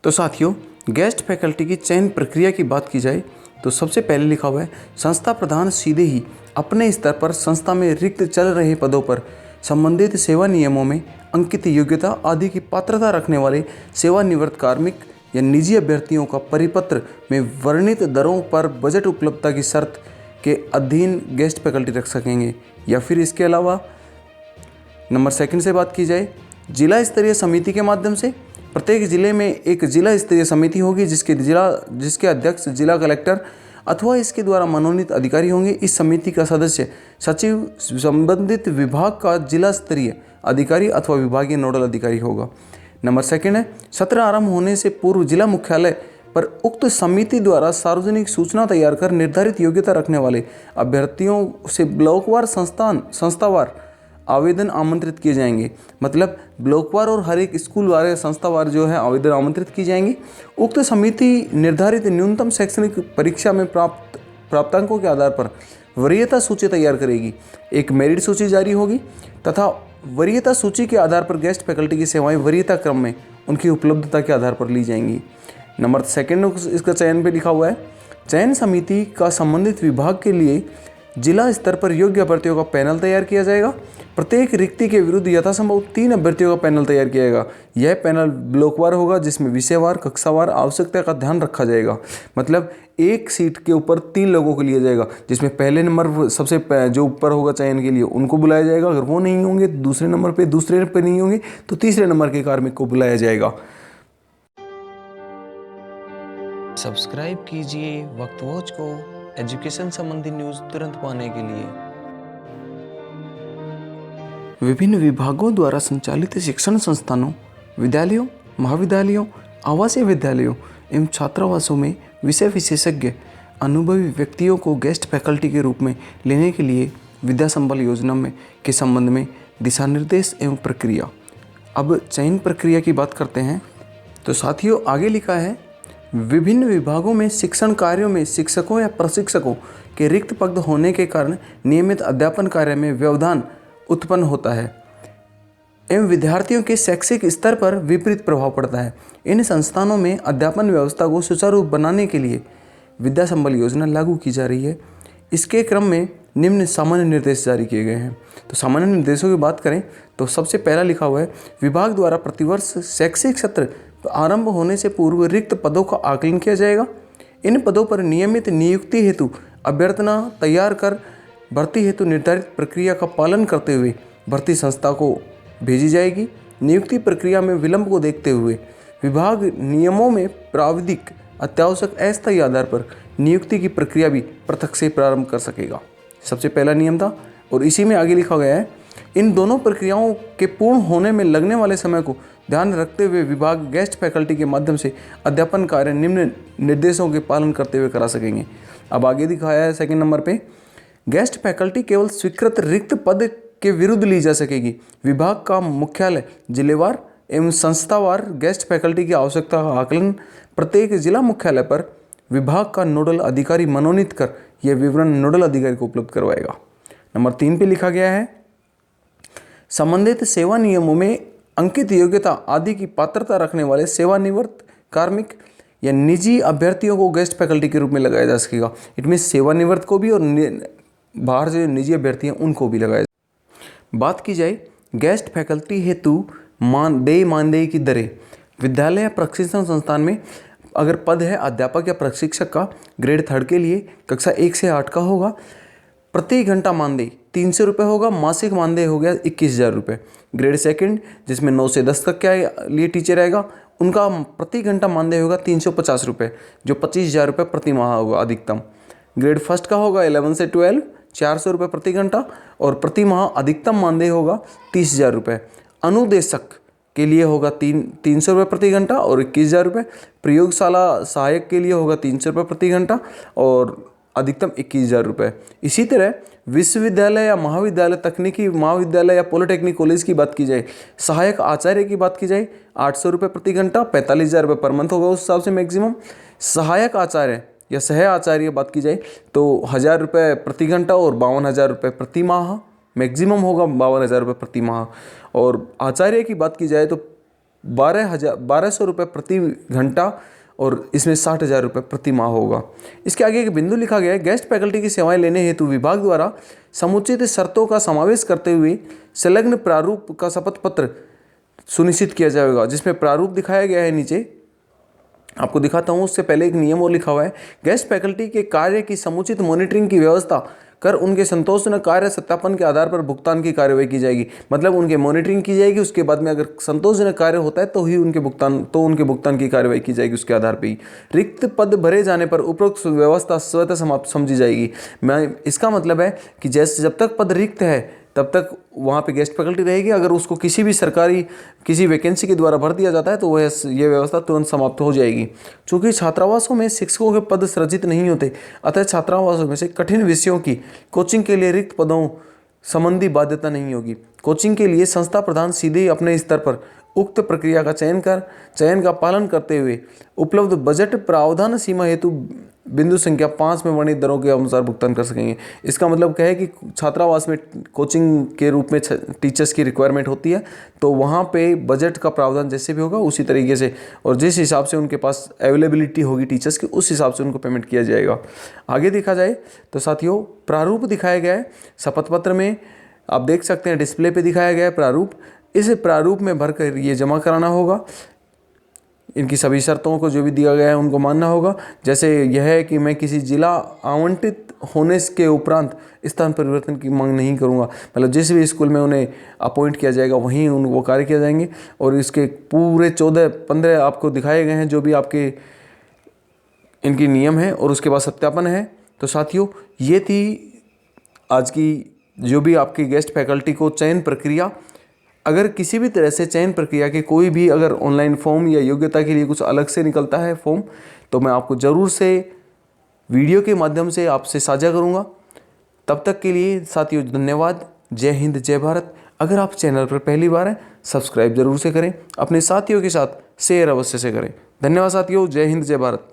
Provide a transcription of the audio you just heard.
तो साथियों, guest faculty की चयन प्रक्रिया की बात की जाए तो सबसे पहले लिखा हुआ है, संस्था प्रधान सीधे ही अपने स्तर पर संस्था में रिक्त चल रहे पदों पर संबंधित सेवा नियमों में अंकित योग्यता आदि की पात्रता रखने वाले सेवानिवृत्त कार्मिक या निजी अभ्यर्थियों का परिपत्र में वर्णित दरों पर बजट उपलब्धता की शर्त के अधीन गेस्ट फैकल्टी रख सकेंगे। या फिर इसके अलावा नंबर सेकंड से बात की जाए, जिला स्तरीय समिति के माध्यम से प्रत्येक जिले में एक जिला स्तरीय समिति होगी जिसके अध्यक्ष जिला कलेक्टर अथवा इसके द्वारा मनोनीत अधिकारी होंगे। इस समिति का सदस्य सचिव संबंधित विभाग का जिला स्तरीय अधिकारी अथवा विभागीय नोडल अधिकारी होगा। नंबर सेकंड है, सत्र आरंभ होने से पूर्व जिला मुख्यालय पर उक्त समिति द्वारा सार्वजनिक सूचना तैयार कर निर्धारित योग्यता रखने वाले अभ्यर्थियों से ब्लॉकवार संस्थावार आवेदन आमंत्रित किए जाएंगे। मतलब ब्लॉकवार और हर एक स्कूल वार या संस्थावार जो है आवेदन आमंत्रित की जाएंगी। उक्त समिति निर्धारित न्यूनतम शैक्षणिक परीक्षा में प्राप्तांकों के आधार पर वरीयता सूची तैयार करेगी। एक मेरिट सूची जारी होगी तथा वरीयता सूची के आधार पर गेस्ट फैकल्टी की सेवाएं वरीयता क्रम में उनकी उपलब्धता के आधार पर ली जाएंगी। नंबर सेकंड इसका चयन पे लिखा हुआ है, चयन समिति का संबंधित विभाग के लिए जिला स्तर पर योग्य अभ्यर्थियों का पैनल तैयार किया जाएगा। प्रत्येक रिक्ति के विरुद्ध यथासंभव 3 अभ्यर्थियों का पैनल तैयार किया जाएगा। यह पैनल ब्लॉकवार होगा जिसमें विषयवार कक्षावार आवश्यकता का ध्यान रखा जाएगा। मतलब एक सीट के ऊपर 3 लोगों को लिया जाएगा, जिसमें पहले नंबर सबसे जो ऊपर होगा चयन के लिए उनको बुलाया जाएगा। अगर वो नहीं होंगे तो दूसरे नंबर पे नहीं होंगे तो तीसरे नंबर के कार्मिक को बुलाया जाएगा। सब्सक्राइब कीजिए वक्त वॉच को एजुकेशन संबंधी न्यूज़ तुरंत पाने के लिए। विभिन्न विभागों द्वारा संचालित शिक्षण संस्थानों, विद्यालयों, महाविद्यालयों, आवासीय विद्यालयों एवं छात्रावासों में विषय विशेषज्ञ अनुभवी व्यक्तियों को गेस्ट फैकल्टी के रूप में लेने के लिए विद्या संबल योजना में के संबंध में दिशा निर्देश एवं प्रक्रिया। अब चयन प्रक्रिया की बात करते हैं तो साथियों, आगे लिखा है, विभिन्न विभागों में शिक्षण कार्यों में शिक्षकों या प्रशिक्षकों के रिक्त पद होने के कारण नियमित अध्यापन कार्य में व्यवधान उत्पन्न होता है एवं विद्यार्थियों के शैक्षिक स्तर पर विपरीत प्रभाव पड़ता है। इन संस्थानों में अध्यापन व्यवस्था को सुचारू बनाने के लिए विद्या संबल योजना लागू की जा रही है। इसके क्रम में निम्न सामान्य निर्देश जारी किए गए हैं। तो सामान्य निर्देशों की बात करें तो सबसे पहला लिखा हुआ है, विभाग द्वारा प्रतिवर्ष शैक्षिक सत्र आरंभ होने से पूर्व रिक्त पदों का आकलन किया जाएगा। इन पदों पर नियमित नियुक्ति हेतु अभ्यर्थना तैयार कर भर्ती हेतु निर्धारित प्रक्रिया का पालन करते हुए भर्ती संस्था को भेजी जाएगी। नियुक्ति प्रक्रिया में विलंब को देखते हुए विभाग नियमों में प्राविधिक अत्यावश्यक अस्थायी आधार पर नियुक्ति की प्रक्रिया भी पृथक से प्रारंभ कर सकेगा। सबसे पहला नियम था और इसी में आगे लिखा गया है, इन दोनों प्रक्रियाओं के पूर्ण होने में लगने वाले समय को ध्यान रखते हुए विभाग गेस्ट फैकल्टी के माध्यम से अध्यापन कार्य निम्न निर्देशों के पालन करते हुए करा सकेंगे। अब आगे दिखाया है सेकंड नंबर पे, गेस्ट फैकल्टी केवल स्वीकृत रिक्त पद के विरुद्ध ली जा सकेगी। विभाग का मुख्यालय जिलेवार एवं संस्थावार गेस्ट फैकल्टी की आवश्यकता का आकलन प्रत्येक जिला मुख्यालय पर विभाग का नोडल अधिकारी मनोनीत कर यह विवरण नोडल अधिकारी को उपलब्ध करवाएगा। नंबर 3 पे लिखा गया है, संबंधित सेवा नियमों में अंकित योग्यता आदि की पात्रता रखने वाले सेवानिवृत्त कार्मिक या निजी अभ्यर्थियों को गेस्ट फैकल्टी के रूप में लगाया जा सकेगा। इट मीन सेवानिवृत्त को भी और बाहर से निजी अभ्यर्थी हैं उनको भी लगाया जाए। बात की जाए गेस्ट फैकल्टी हेतु मानदेय की दरें, विद्यालय या प्रशिक्षण संस्थान में अगर पद है अध्यापक या प्रशिक्षक का ग्रेड 3 के लिए कक्षा 1 से 8 का होगा, प्रति घंटा मानदेय 300 रुपये होगा। मासिक मानदेय हो गया 21,000 रुपये। ग्रेड 2 जिसमें 9 से 10 तक के लिए टीचर आएगा उनका प्रति घंटा मानदेय होगा 350 रुपये, जो 25,000 रुपये प्रति माह होगा अधिकतम। ग्रेड 1 का होगा 11 से 12 400 रुपये प्रति घंटा और प्रति माह अधिकतम मानदेय होगा 30,000 रुपये। अनुदेशक के लिए होगा 300 रुपये प्रति घंटा और 21,000 रुपये। प्रयोगशाला सहायक के लिए होगा 300 रुपये प्रति घंटा और अधिकतम 21,000 रुपये। इसी तरह विश्वविद्यालय या महाविद्यालय, तकनीकी महाविद्यालय या पॉलिटेक्निक कॉलेज की बात की जाए, सहायक आचार्य की बात की जाए 800 रुपये प्रति घंटा, 45,000 रुपये पर मंथ होगा उस हिसाब से मैक्सिमम। सहायक आचार्य या सह आचार्य बात की जाए तो 1,000 रुपये प्रति घंटा और 52,000 रुपये प्रति माह मैक्सिमम होगा, 52,000 रुपये प्रति माह। और आचार्य की बात की जाए तो 1200 रुपये प्रति घंटा और इसमें 60,000 रुपये प्रति माह होगा। इसके आगे एक बिंदु लिखा गया है, गेस्ट फैकल्टी की सेवाएं लेने हेतु विभाग द्वारा समुचित शर्तों का समावेश करते हुए संलग्न प्रारूप का शपथ पत्र सुनिश्चित किया जाएगा। जिसमें प्रारूप दिखाया गया है, नीचे आपको दिखाता हूँ। उससे पहले एक नियम और लिखा हुआ है, गेस्ट फैकल्टी के कार्य की समुचित मॉनिटरिंग की व्यवस्था कर उनके संतोषजनक कार्य सत्यापन के आधार पर भुगतान की कार्यवाही की जाएगी। मतलब उनके मॉनिटरिंग की जाएगी, उसके बाद में अगर संतोषजनक कार्य होता है तो ही उनके भुगतान की कार्यवाही की जाएगी। उसके आधार पर ही रिक्त पद भरे जाने पर उपरोक्त व्यवस्था स्वतः समाप्त समझी जाएगी। इसका मतलब है कि जैसे जब तक पद रिक्त है तब तक वहाँ पे गेस्ट फैकल्टी रहेगी। अगर उसको किसी भी सरकारी किसी वैकेंसी के द्वारा भर दिया जाता है तो ये व्यवस्था तुरंत समाप्त हो जाएगी। चूँकि छात्रावासों में शिक्षकों के पद सृजित नहीं होते, अतः छात्रावासों में से कठिन विषयों की कोचिंग के लिए रिक्त पदों संबंधी बाध्यता नहीं होगी। कोचिंग के लिए संस्था प्रधान सीधे ही अपने स्तर पर उक्त प्रक्रिया का चयन का पालन करते हुए उपलब्ध बजट प्रावधान सीमा हेतु बिंदु संख्या 5 में वर्णित दरों के अनुसार भुगतान कर सकेंगे। इसका मतलब क्या है कि छात्रावास में कोचिंग के रूप में टीचर्स की रिक्वायरमेंट होती है, तो वहाँ पे बजट का प्रावधान जैसे भी होगा उसी तरीके से और जिस हिसाब से उनके पास अवेलेबिलिटी होगी टीचर्स की, उस हिसाब से उनको पेमेंट किया जाएगा। आगे देखा जाए तो साथियों, प्रारूप दिखाया गया है शपथ पत्र में, आप देख सकते हैं डिस्प्ले पे दिखाया गया है प्रारूप। इस प्रारूप में भरकर ये जमा कराना होगा। इनकी सभी शर्तों को जो भी दिया गया है उनको मानना होगा। जैसे यह है कि मैं किसी जिला आवंटित होने के उपरांत स्थान परिवर्तन की मांग नहीं करूंगा। मतलब जिस भी स्कूल में उन्हें अपॉइंट किया जाएगा वहीं वो कार्य किया जाएंगे। और इसके पूरे 14-15 आपको दिखाए गए हैं जो भी आपके इनकी नियम है और उसके बाद सत्यापन है। तो साथियों, ये थी आज की जो भी आपकी गेस्ट फैकल्टी को चयन प्रक्रिया। अगर किसी भी तरह से चयन प्रक्रिया के कोई भी अगर ऑनलाइन फॉर्म या योग्यता के लिए कुछ अलग से निकलता है फॉर्म, तो मैं आपको ज़रूर से वीडियो के माध्यम से आपसे साझा करूंगा। तब तक के लिए साथियों धन्यवाद। जय हिंद, जय भारत। अगर आप चैनल पर पहली बार हैं, सब्सक्राइब जरूर से करें, अपने साथियों के साथ शेयर अवश्य से करें। धन्यवाद साथियों, जय हिंद, जय भारत।